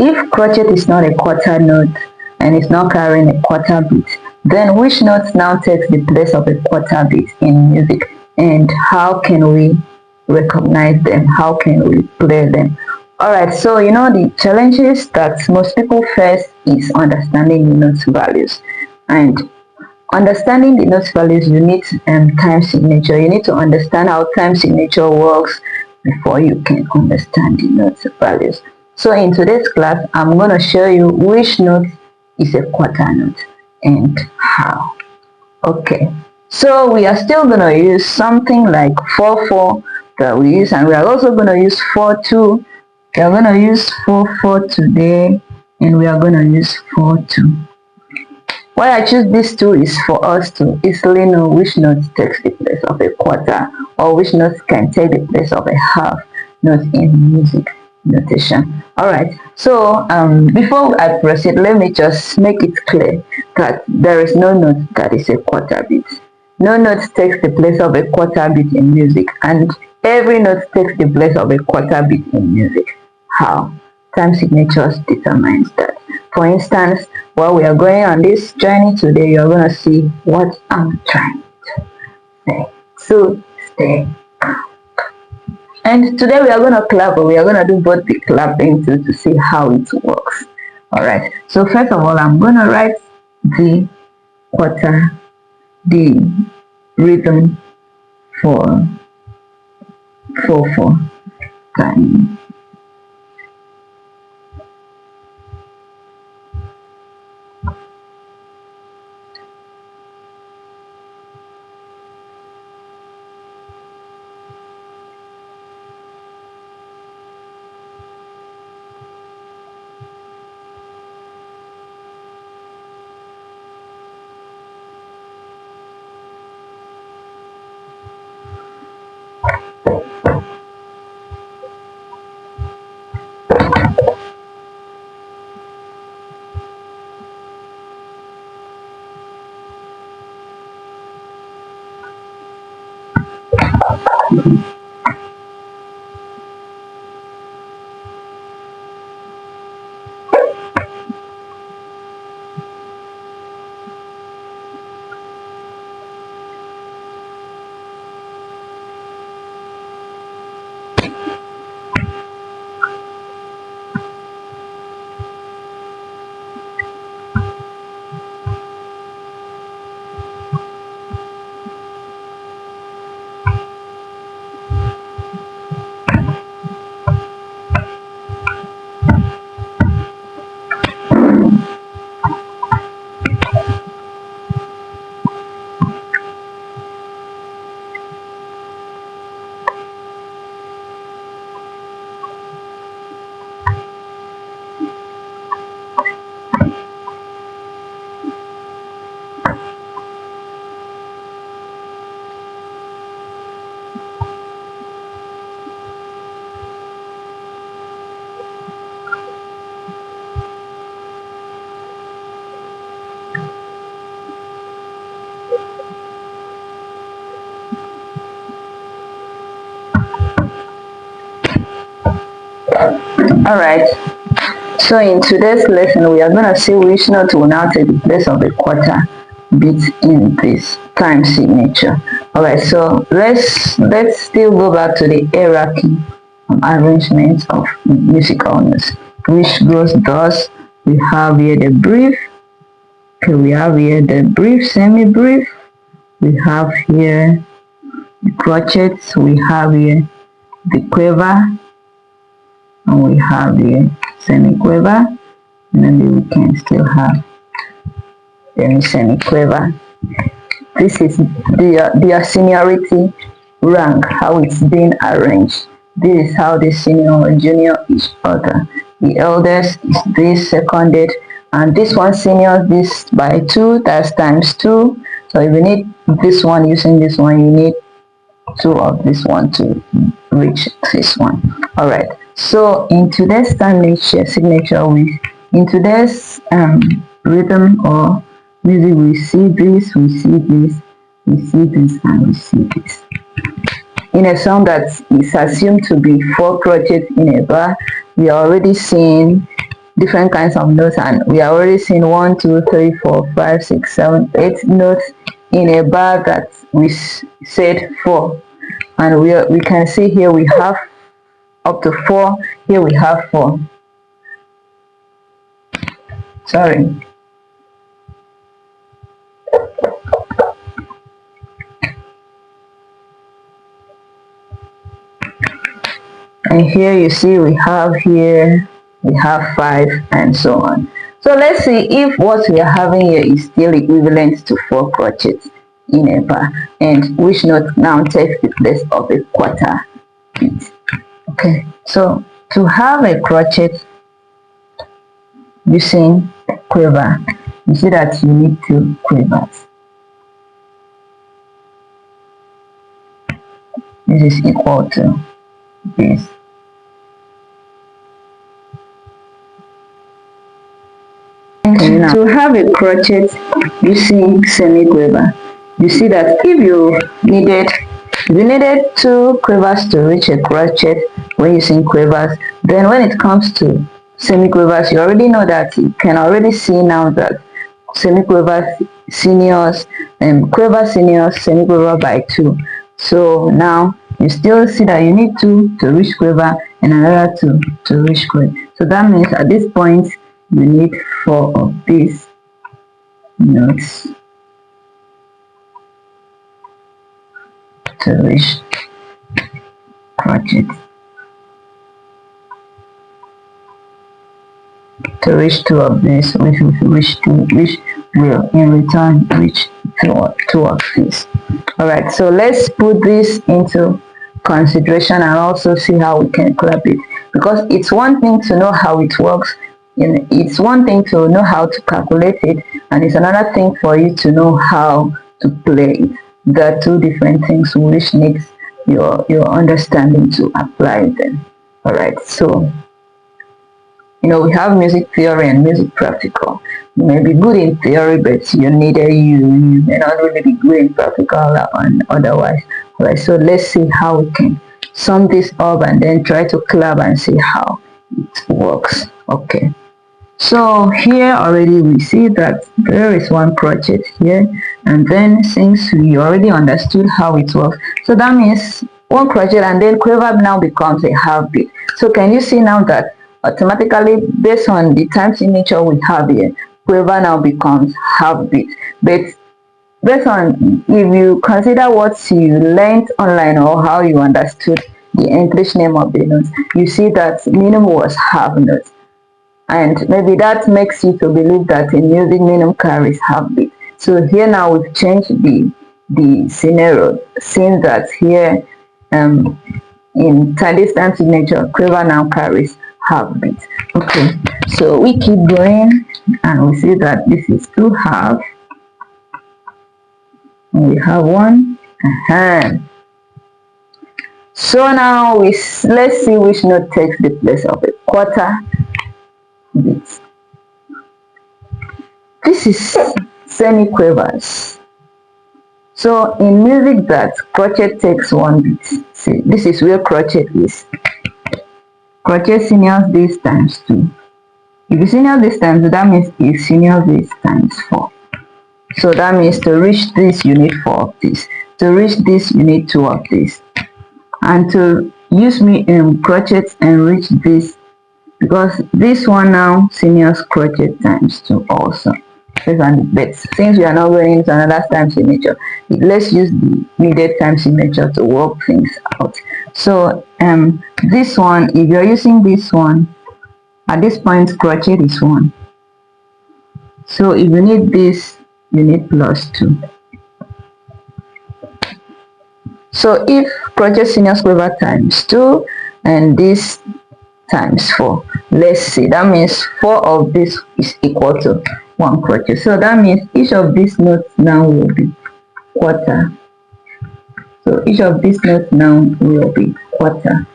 if crochet is not a quarter note and it's not carrying a quarter beat, then which notes now takes the place of a quarter beat in music, and how can we recognize them? How can we play them? Alright, so the challenges that most people face is understanding the notes values. And understanding the notes values, you need time signature. You need to understand how time signature works before you can understand the notes values. So in today's class, I'm going to show you which note is a quarter note and how. Okay, so we are still going to use something like 4/4 that we use, and we are also going to use 4/2. We are going to use 4/4 today, and we are going to use 4/2. Why I choose these two is for us to easily know which note takes the place of a quarter, or which note can take the place of a half note in music notation. Alright, so before I proceed, let me just make it clear that there is no note that is a quarter beat. No note takes the place of a quarter beat in music, and every note takes the place of a quarter beat in music. How? Time signatures determines that. For instance, while we are going on this journey today, you're going to see what I'm trying to say. So stay calm. And today we are going to clap, but we are going to do both the clapping to see how it works. Alright, so first of all, I'm going to write the quarter, the rhythm for 4/4 time. Alright, so in today's lesson we are going to see which note will now take the place of a quarter beat in this time signature. Alright, so let's still go back to the hierarchy arrangement of musical notes, which goes thus. We have here the brief, okay, we have here the brief, semi-brief, we have here the crotchets, we have here the quiver, and we have the semi-quiver, and then we can still have the semi-quiver. This is their seniority rank, how it's being arranged. This is how the senior or junior each other. The eldest is this seconded, and this one senior this by 2, that's times 2. So if you need this one using this one, you need 2 of this one to reach this one. Alright, so in today's time signature, in today's rhythm or music, we see this, we see this, we see this, and we see this. In a song that is assumed to be 4 crochets in a bar, we are already seeing different kinds of notes, and we are already seeing 1, 2, 3, 4, 5, 6, 7, 8 notes in a bar that we said 4, and we can see here we have up to 4. Here we have 4. Sorry. And here you see we have 5, and so on. So let's see if what we are having here is still equivalent to 4 crochets in a bar, and which note now takes the place of a quarter beat. Okay, so to have a crochet using quiver, you see that you need 2 quivers. This is equal to this. To have a crochet using semi quiver, you see that if you needed 2 quivers to reach a crochet when using quivers, then when it comes to semi quivers, you already know that you can already see now that semi quiver seniors and quiver seniors semi quiver by 2. So now you still see that you need 2 to reach quiver and another 2 to reach quiver. So that means at this point you need 4 of these notes to reach crochet. To reach 2 of these, which will in return reach 2 of these. Alright, so let's put this into consideration and also see how we can club it, because it's one thing to know how it works, and it's one thing to know how to calculate it, and it's another thing for you to know how to play it. There are 2 different things which needs your understanding to apply them. Alright, so we have music theory and music practical. You may be good in theory, but you may not really be good in practical and otherwise. Alright, so let's see how we can sum this up and then try to club and see how it works. Okay, so here already we see that there is 1 crochet here, and then since we already understood how it works, so that means 1 crochet and then quiver now becomes a half beat. So can you see now that automatically, based on the time signature we have here, quiver now becomes half beat. But based on, if you consider what you learned online or how you understood the English name of the notes, you see that minimum was half note, and maybe that makes you to believe that in music minimum carries half beat. So here now we've changed the scenario, seeing that here in this time signature, quiver now carries half beat. Okay, so we keep going and we see that this is 2 half, and we have 1. So now let's see which note takes the place of a quarter beat. This is semi quivers. So in music that crochet takes 1 beat. See, this is where crochet is. Crochet seniors this times 2. If you senior this times 2, that means you senior this times 4. So that means to reach this you need 4 of this. To reach this you need 2 of this. And to use crochet and reach this, because this one now seniors crochet times 2 also. But since we are not going into another time signature, let's use the needed time signature to work things out. So this one, if you're using this one, at this point crochet is 1. So if you need this, you need +2. So if crochet senior quiver times 2 and this times 4, let's see, that means 4 of this is equal to 1 crochet. So that means each of these notes now will be quarter. So each of these notes now will be quarter.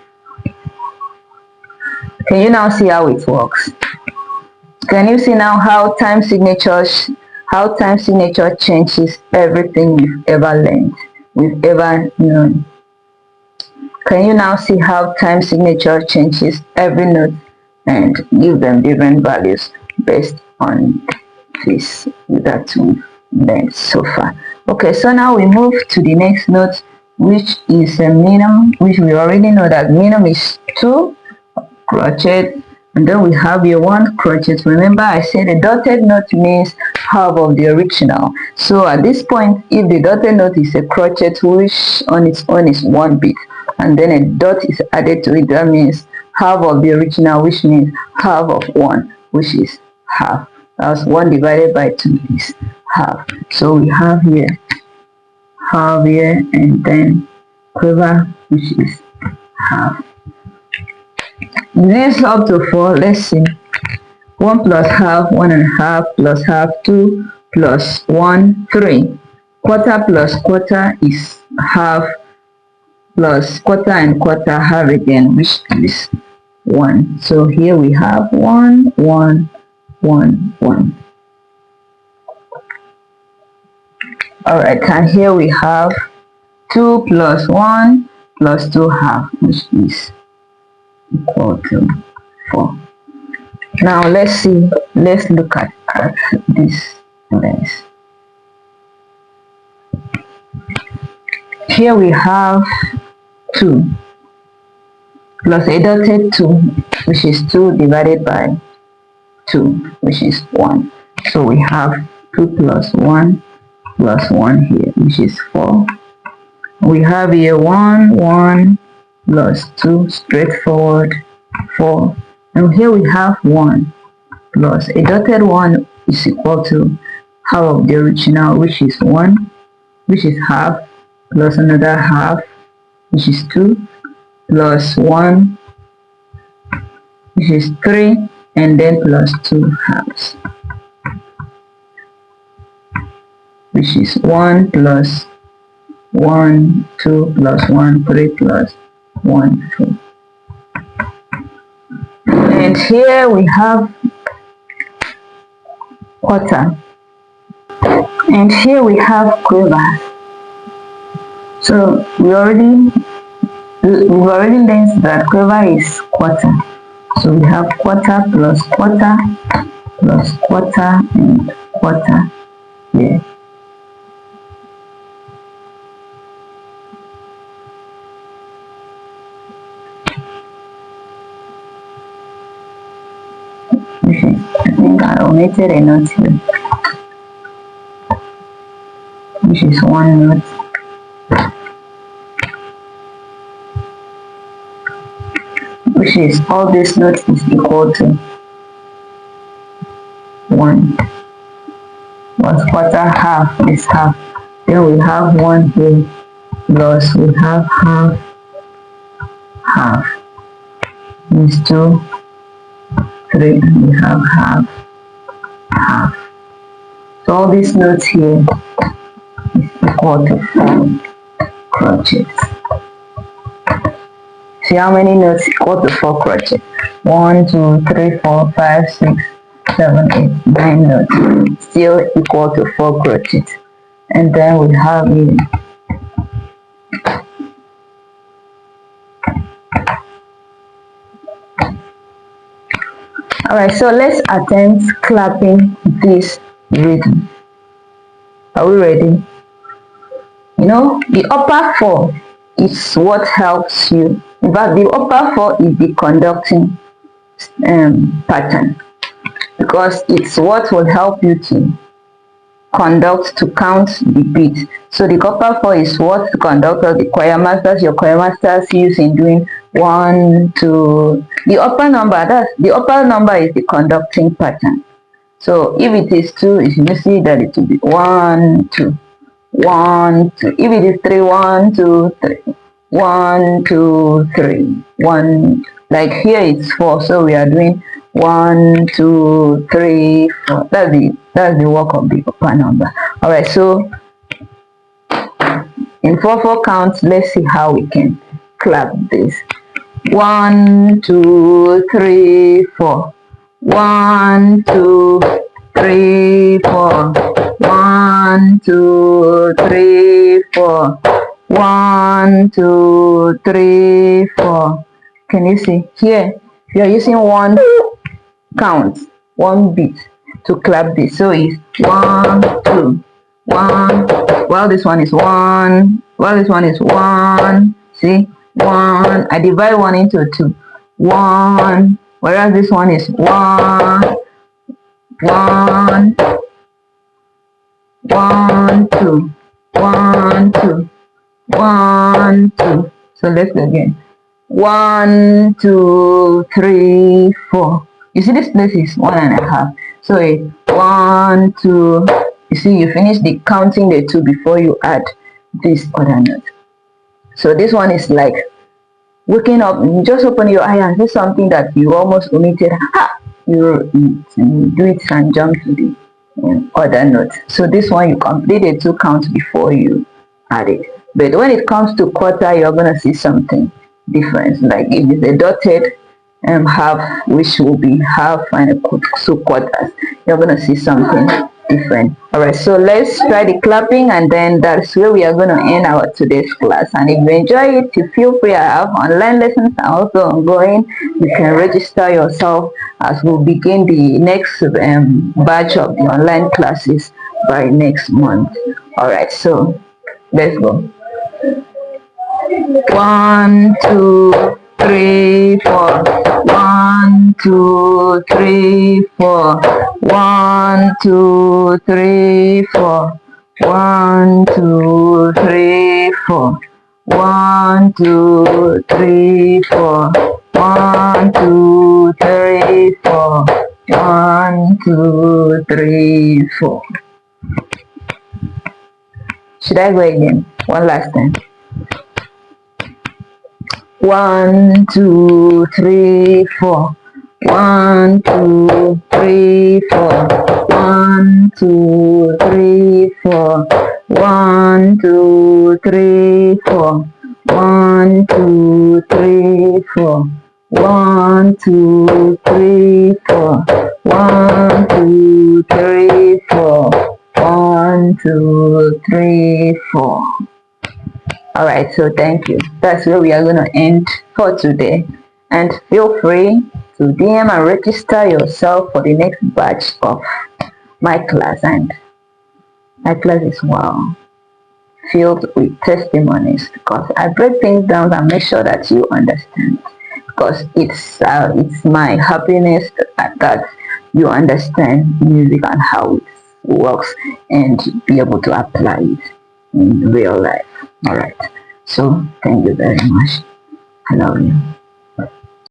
Can you now see how it works? Can you see now how time signature changes everything we've ever learned, we've ever known? Can you now see how time signature changes every note and give them different values based on this that we've learned so far. Okay, so now we move to the next note, which is a minimum, which we already know that minimum is 2 crochet, and then we have your 1 crochet. Remember I said the dotted note means half of the original. So at this point, if the dotted note is a crochet which on its own is 1 bead, and then a dot is added to it, that means half of the original, which means half of 1, which is half. That's 1 divided by 2 is half. So we have here half here, and then quiver, which is half. This up to 4. Let's see. 1 plus half, 1 and a half, plus half, 2, plus 1, 3. Quarter plus quarter is half, plus quarter and quarter, half again, which is 1. So here we have 1, 1, 1, 1. Alright, and here we have 2 plus 1 plus 2 half, which is equal to 4. Now let's look at this length. Here we have 2 plus a dotted 2, which is 2 divided by 2, which is 1. So we have 2 plus 1 plus 1 here, which is 4. We have here 1, 1 plus 2, straightforward, 4. And here we have 1 plus a dotted 1 is equal to half of the original, which is 1, which is half, plus another half, which is 2, plus 1, which is 3, and then plus 2 halves, which is 1 plus 1, 2 plus 1, 3 plus 1, 4. And here we have quarter, and here we have quiver. So we've already learned that quiver is quarter. So we have quarter plus quarter plus quarter and quarter here. I think I omitted a note here, which is 1 note. Which is all these notes is equal to 1 plus quarter, half is half. Then we have 1 here, plus we have half is 2, 3, and we have half. So all these notes here is equal to 4 crochets. See how many notes equal to 4 crochets? 1, 2, 3, 4, 5, 6, 7, 8, 9 notes. Still equal to 4 crochets. And then we have here alright, so let's attempt clapping this rhythm. Are we ready? You know, the upper 4 is what helps you. In fact, the upper 4 is the conducting pattern, because it's what will help you to conduct, to count the beat. So the upper 4 is what the conductor, the choir masters, your choir masters use in doing 1, 2. The upper number is the conducting pattern. So if it is 2, you should see that it will be 1, 2, 1, 2. If it is 3, 1, 2, 3. 1, 2, 3. 1. Like here it's 4, so we are doing 1, 2, 3, 4. That's the work of the upper number. Alright, so in 4/4 counts, let's see how we can clap this. 1, 2, 3, 4. 1, 2, 3, 4. 1, 2, 3, 4. 1, 2, 3, 4. Can you see here? You're using one count, one beat to clap this. So it's 1, 2, 1. Well, this one is 1. Well, this one is 1. See, 1. I divide 1 into 2. 1. Whereas this one is 1, 1, 1, 2, 1, 2, 1, 2. So let's go again. 1, 2, 3, 4. You see this place is 1.5. So it's 1, 2. You see, you finish the counting the 2 before you add this other note. So this one is like waking up. You just open your eye and see something that you almost omitted. Ha! You do it and jump to the other note. So this one you complete the 2 counts before you add it. But when it comes to quarter, you're gonna see something different. Like if it's a dotted half, which will be half and 2 quarters, you're gonna see something different. All right, so let's try the clapping, and then that's where we are going to end our today's class. And if you enjoy it, you feel free. I have online lessons and also ongoing. You can register yourself as we'll begin the next batch of the online classes by next month. All right, so let's go. 1, 2, 3, 4. 1, 2, 3, 4. 1, 2, 3, 4. 1, 2, 3, 4. 1, 2, 3, 4. 1, 2, 3, 4. 1, 2, 3, 4. Should I go again? One last time. 1, 2, 3, 4. 1, 2, 3, 4. 1, 2, 3, 4. 1, 2, 3, 4. 1, 2, 3, 4. 1, 2, 3, 4. 1, 2, 3, 4. 1, 2, 3, 4. All right, so thank you. That's where we are going to end for today. And feel free to DM and register yourself for the next batch of my class. And my class is filled with testimonies, because I break things down and make sure that you understand. Because it's my happiness that you understand music and how it works and be able to apply it in real life. All right, so thank you very much. I love you.